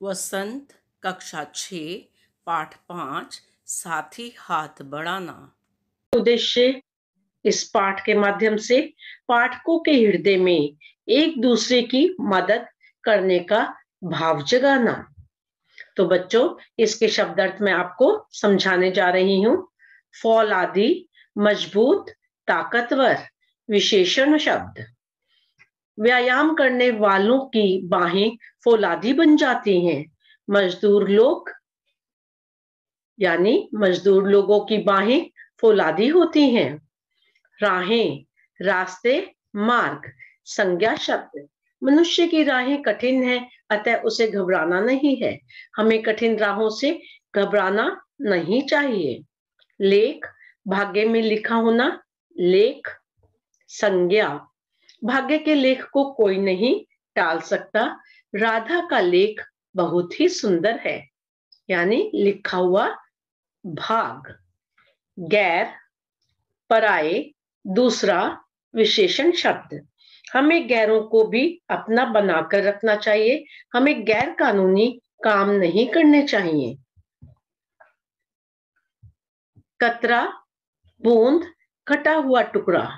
वसंत कक्षा 6 पाठ 5 साथी हाथ बढ़ाना। उद्देश्य इस पाठ के माध्यम से पाठकों के हृदय में एक दूसरे की मदद करने का भाव जगाना। तो बच्चों, इसके शब्दार्थ मैं आपको समझाने जा रही हूँ। फौलादी, मजबूत, ताकतवर। विशेषण शब्द। व्यायाम करने वालों की बाहें फौलादी बन जाती हैं। मजदूर लोग यानी मजदूर लोगों की बाहें फौलादी होती हैं। राहें, रास्ते, मार्ग। संज्ञा शब्द। मनुष्य की राहें कठिन है, अतः उसे घबराना नहीं है। हमें कठिन राहों से घबराना नहीं चाहिए। लेख, भाग्य में लिखा होना। लेख, संज्ञा। भाग्य के लेख को कोई नहीं टाल सकता। राधा का लेख बहुत ही सुंदर है, यानी लिखा हुआ भाग। गैर, पराये, दूसरा। विशेषण शब्द। हमें गैरों को भी अपना बनाकर रखना चाहिए। हमें गैर कानूनी काम नहीं करने चाहिए। कतरा, बूंद, कटा हुआ टुकड़ा।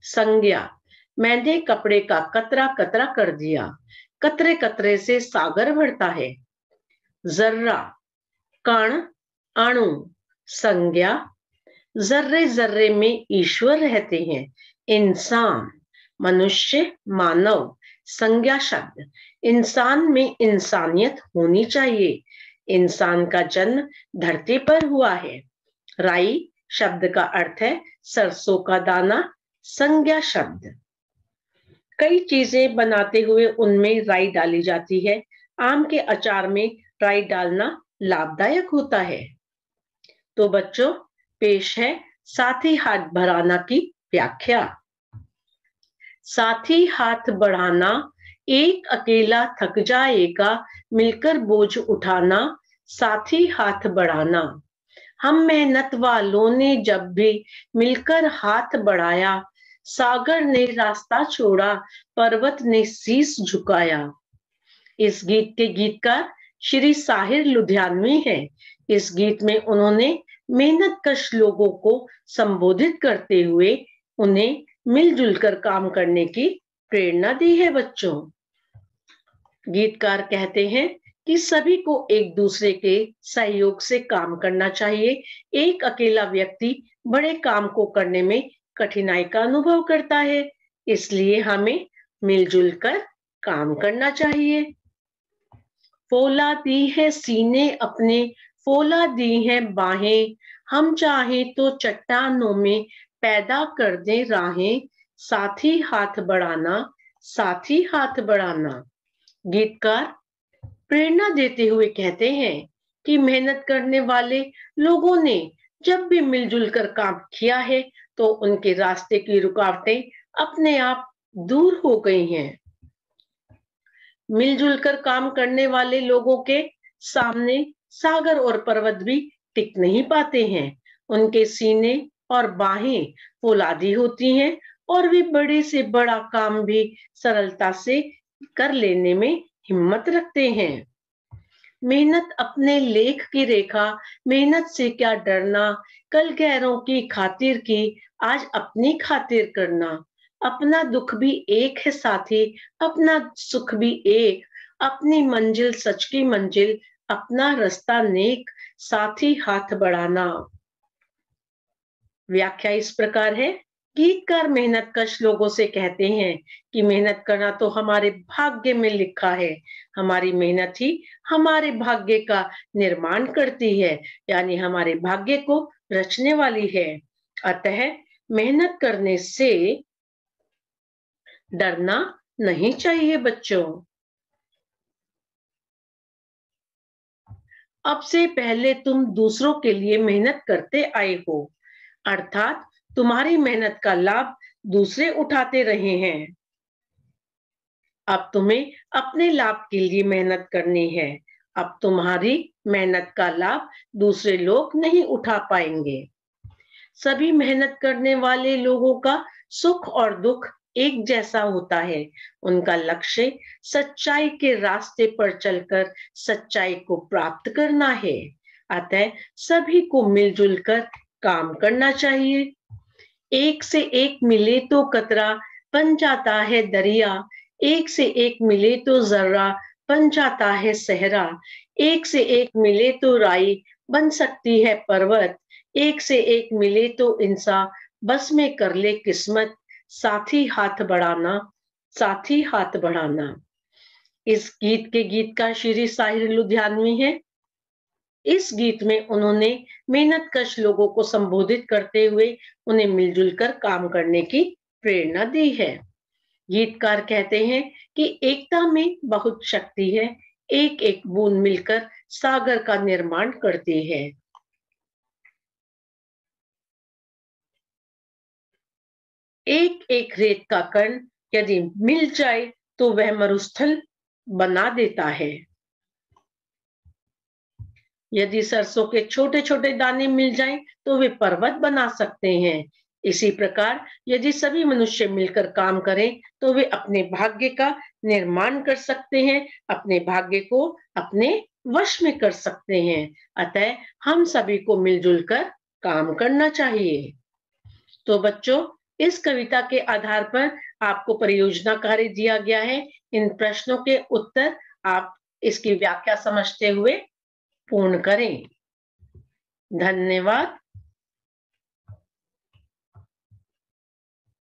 संज्ञा। मैंने कपड़े का कतरा कतरा कर दिया। कतरे कतरे से सागर भरता है। जर्रा, कण, अणु। संज्ञा। जर्रे जर्रे में ईश्वर रहते हैं। इंसान, मनुष्य, मानव। संज्ञा शब्द। इंसान में इंसानियत होनी चाहिए। इंसान का जन्म धरती पर हुआ है। राई शब्द का अर्थ है सरसों का दाना। संज्ञा शब्द। कई चीजें बनाते हुए उनमें राई डाली जाती है। आम के अचार में राई डालना लाभदायक होता है। तो बच्चों, पेश है साथी हाथ बढ़ाना की व्याख्या। साथी हाथ बढ़ाना, एक अकेला थक जाएगा, मिलकर बोझ उठाना। साथी हाथ बढ़ाना। हम मेहनत वालों ने जब भी मिलकर हाथ बढ़ाया, सागर ने रास्ता छोड़ा, पर्वत ने शीश झुकाया। इस गीत के गीतकार श्री साहिर लुधियानवी हैं। इस गीत में उन्होंने मेहनत कश लोगों को संबोधित करते हुए उन्हें मिलजुल कर काम करने की प्रेरणा दी है। बच्चों, गीतकार कहते हैं कि सभी को एक दूसरे के सहयोग से काम करना चाहिए। एक अकेला व्यक्ति बड़े काम को करने में कठिनाई का अनुभव करता है, इसलिए हमें मिलजुल कर काम करना चाहिए। फौला दी है सीने अपने, फौला दी है बाहें, हम चाहे तो चट्टानों में पैदा कर दे राहें। साथी हाथ बढ़ाना, साथी हाथ बढ़ाना। गीतकार प्रेरणा देते हुए कहते हैं कि मेहनत करने वाले लोगों ने जब भी मिलजुल कर काम किया है, तो उनके रास्ते की रुकावटें अपने आप दूर हो गई हैं। मिलजुल कर काम करने वाले लोगों के सामने सागर और पर्वत भी टिक नहीं पाते हैं। उनके सीने और बाहें फौलादी होती हैं और वे बड़े से बड़ा काम भी सरलता से कर लेने में हिम्मत रखते हैं। मेहनत अपने लेख की रेखा, मेहनत से क्या डरना, कल गैरों की खातिर की, आज अपनी खातिर करना। अपना दुख भी एक है साथी, अपना सुख भी एक, अपनी मंजिल सच की मंजिल, अपना रास्ता नेक, साथी हाथ बढ़ाना। व्याख्या इस प्रकार है। गीतकार मेहनत कश लोगों से कहते हैं कि मेहनत करना तो हमारे भाग्य में लिखा है। हमारी मेहनत ही हमारे भाग्य का निर्माण करती है, यानी हमारे भाग्य को रचने वाली है। अतः मेहनत करने से डरना नहीं चाहिए। बच्चों, अब से पहले तुम दूसरों के लिए मेहनत करते आए हो, अर्थात तुम्हारी मेहनत का लाभ दूसरे उठाते रहे हैं। अब तुम्हें अपने लाभ के लिए मेहनत करनी है। अब तुम्हारी मेहनत का लाभ दूसरे लोग नहीं उठा पाएंगे। सभी मेहनत करने वाले लोगों का सुख और दुख एक जैसा होता है। उनका लक्ष्य सच्चाई के रास्ते पर चलकर सच्चाई को प्राप्त करना है। अतः सभी को मिलजुल कर काम करना चाहिए। एक से एक मिले तो कतरा बन जाता है दरिया, एक से एक मिले तो जर्रा बन जाता है सहरा, एक से एक मिले तो राई बन सकती है पर्वत, एक से एक मिले तो इंसान बस में कर ले किस्मत, साथी हाथ बढ़ाना, साथी हाथ बढ़ाना। इस गीत के गीतकार श्री साहिर लुधियानवी है। इस गीत में उन्होंने मेहनतकश लोगों को संबोधित करते हुए उन्हें मिलजुल कर काम करने की प्रेरणा दी है। गीतकार कहते हैं कि एकता में बहुत शक्ति है, एक एक बूंद मिलकर सागर का निर्माण करती है। एक एक रेत का कण यदि मिल जाए तो वह मरुस्थल बना देता है। यदि सरसों के छोटे छोटे दाने मिल जाएं तो वे पर्वत बना सकते हैं। इसी प्रकार यदि सभी मनुष्य मिलकर काम करें तो वे अपने भाग्य का निर्माण कर सकते हैं, अपने भाग्य को अपने वश में कर सकते हैं। अतः हम सभी को मिलजुल कर काम करना चाहिए। तो बच्चों, इस कविता के आधार पर आपको परियोजना कार्य दिया गया है। इन प्रश्नों के उत्तर आप इसकी व्याख्या समझते हुए पूर्ण करें। धन्यवाद।